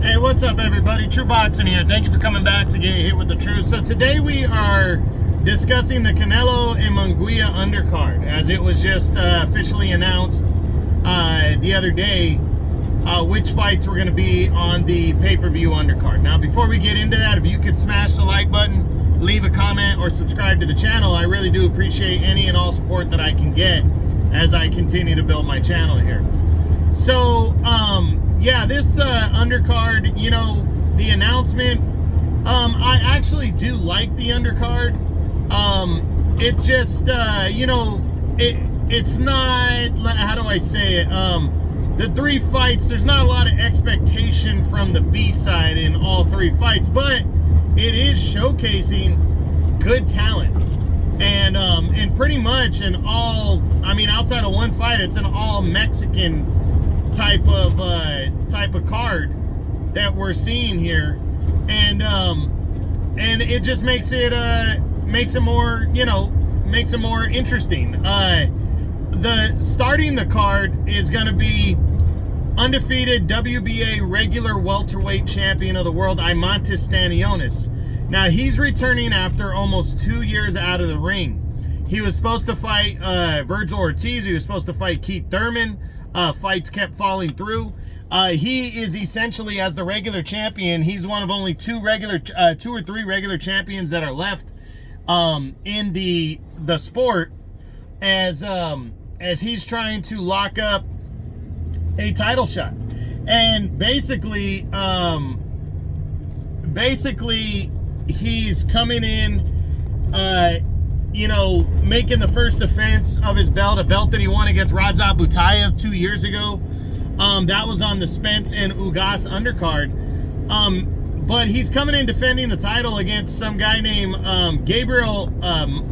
Hey, what's up everybody? True Boxing here. Thank you for coming back to get hit with the truth. So today we are discussing the Canelo and Munguia undercard, as it was just officially announced the other day which fights were going to be on the pay-per-view undercard. Now, before we get into that, if you could smash the like button, leave a comment, or subscribe to the channel, I really do appreciate any and all support that I can get as I continue to build my channel here. So, yeah, this undercard, you know, the announcement, I actually do like the undercard. It just, you know, it's not, how do I say it, the three fights, there's not a lot of expectation from the B side in all three fights, but it is showcasing good talent. And pretty much in all, I mean, outside of one fight, it's an all Mexican type of card that we're seeing here, and it just makes it more, you know, makes it more interesting. The starting the card is going to be undefeated WBA regular welterweight champion of the world, Stanonis. Now, he's returning after almost 2 years out of the ring. He was supposed to fight Virgil Ortiz. He was supposed to fight Keith Thurman. Fights kept falling through. He is essentially, as the regular champion, he's one of only two or three regular champions that are left in the sport, as he's trying to lock up a title shot. And basically he's coming in, you know, making the first defense of his belt, a belt that he won against Radzab Butayev 2 years ago. That was on the Spence and Ugas undercard. But he's coming in defending the title against some guy named Gabriel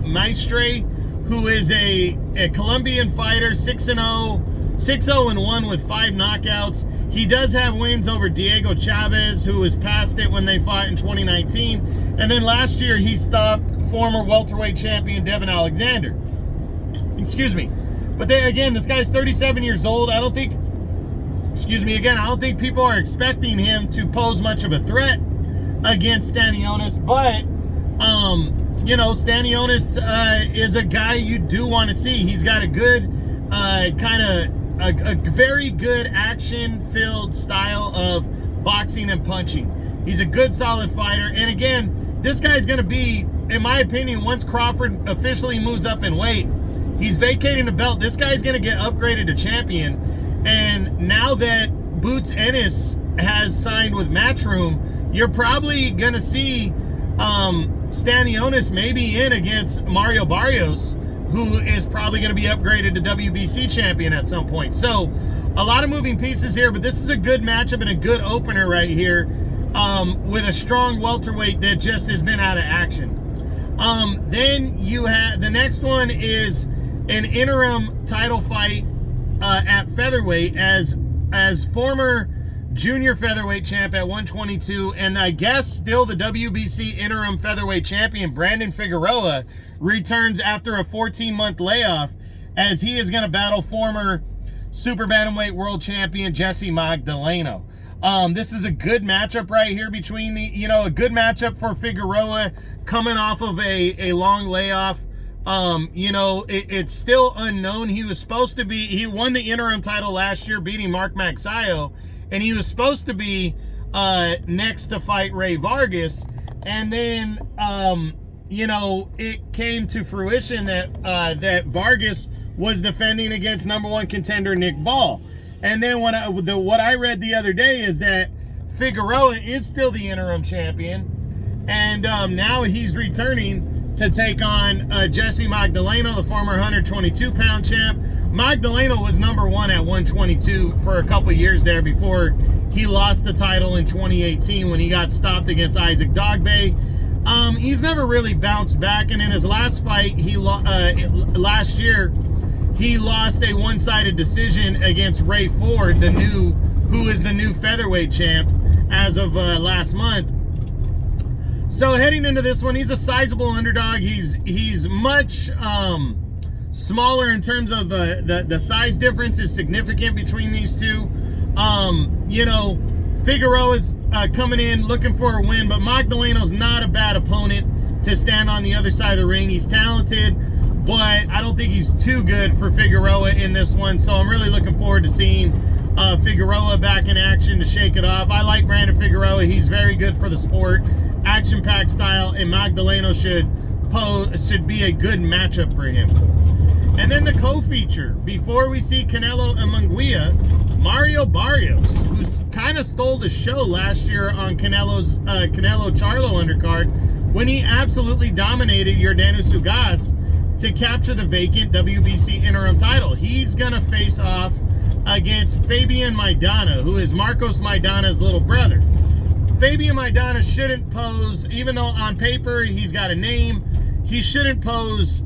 Mestre, who is a Colombian fighter, 6-0-1 with 5 knockouts. He does have wins over Diego Chavez, who was past it when they fought in 2019. And then last year, he stopped former welterweight champion Devin Alexander. Excuse me. But then again, this guy's 37 years old. I don't think people are expecting him to pose much of a threat against Stanonis. But, you know, Stanonis is a guy you do want to see. He's got a good a very good action-filled style of boxing and punching. He's a good, solid fighter. And again, this guy's going to be, in my opinion, once Crawford officially moves up in weight, he's vacating the belt. This guy's going to get upgraded to champion. And now that Boots Ennis has signed with Matchroom, you're probably going to see Stanonis maybe in against Mario Barrios, who is probably going to be upgraded to WBC champion at some point. So, a lot of moving pieces here, but this is a good matchup and a good opener right here, with a strong welterweight that just has been out of action. Then you have, the next one is an interim title fight at featherweight, as former junior featherweight champ at 122, and I guess still the WBC interim featherweight champion, Brandon Figueroa, returns after a 14-month layoff, as he is going to battle former super bantamweight world champion Jesse Magdaleno. This is a good matchup right here between the, you know, a good matchup for Figueroa coming off of a long layoff. You know, it's still unknown. He was supposed to be, he won the interim title last year, beating Mark Magsayo, and he was supposed to be next to fight Ray Vargas. And then, you know, it came to fruition that that Vargas was defending against #1 contender Nick Ball. And then what I read the other day is that Figueroa is still the interim champion, and now he's returning to take on Jesse Magdaleno, the former 122-pound champ. Magdaleno was #1 at 122 for a couple years there before he lost the title in 2018 when he got stopped against Isaac Dogbe. He's never really bounced back, and in his last fight, last year, he lost a one-sided decision against Ray Ford, who is the new featherweight champ as of last month. So heading into this one, he's a sizable underdog. He's much smaller in terms of the size difference is significant between these two. You know, Figueroa's coming in looking for a win, but Magdaleno's not a bad opponent to stand on the other side of the ring. He's talented, but I don't think he's too good for Figueroa in this one. So I'm really looking forward to seeing Figueroa back in action to shake it off. I like Brandon Figueroa. He's very good for the sport, action-packed style, and Magdaleno should be a good matchup for him. And then the co-feature, before we see Canelo and Munguia, Mario Barrios, who kind of stole the show last year on Canelo's Canelo-Charlo undercard when he absolutely dominated Yordenis Ugas to capture the vacant WBC interim title. He's going to face off against Fabian Maidana, who is Marcos Maidana's little brother. Fabian Maidana shouldn't pose, even though on paper he's got a name, he shouldn't pose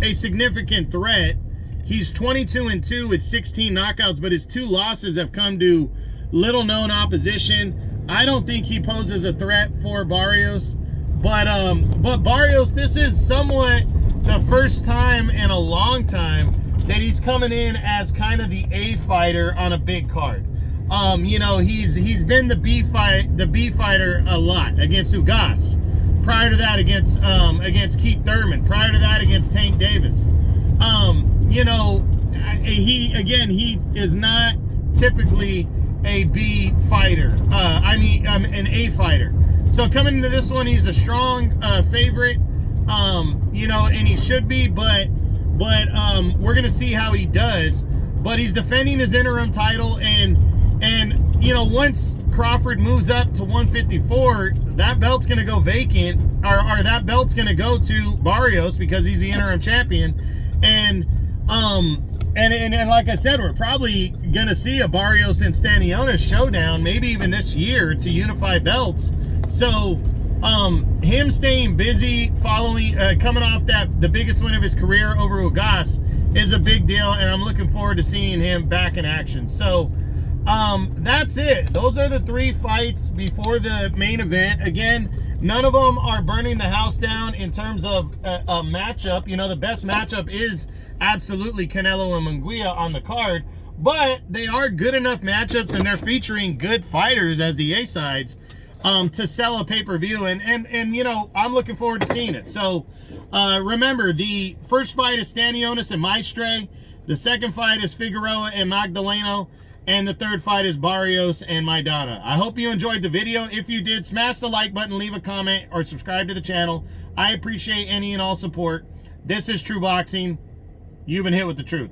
a significant threat. He's 22-2 with 16 knockouts, but his 2 losses have come to little-known opposition. I don't think he poses a threat for Barrios, but Barrios, this is somewhat the first time in a long time that he's coming in as kind of the A fighter on a big card. You know, he's been the B fighter a lot against Ugas. Prior to that, against Keith Thurman. Prior to that, against Tank Davis. You know, he is not typically a B fighter. An A fighter. So coming into this one, he's a strong favorite. You know, and he should be, but we're gonna see how he does. But he's defending his interim title, and you know, once Crawford moves up to 154, that belt's gonna go vacant, or that belt's gonna go to Barrios because he's the interim champion. And like I said, we're probably gonna see a Barrios and Stanonis showdown, maybe even this year, to unify belts. So him staying busy, coming off the biggest win of his career over Ugas is a big deal, and I'm looking forward to seeing him back in action. So that's it. Those are the 3 fights before the main event. Again, none of them are burning the house down in terms of a matchup. You know, the best matchup is absolutely Canelo and Munguia on the card, but they are good enough matchups, and they're featuring good fighters as the A sides to sell a pay-per-view, and you know, I'm looking forward to seeing it. So remember, the first fight is Stanonis and Mestre, the second fight is Figueroa and Magdaleno, and the third fight is Barrios and Maidana. I hope you enjoyed the video. If you did, smash the like button, leave a comment, or subscribe to the channel. I appreciate any and all support. This is True Boxing. You've been hit with the truth.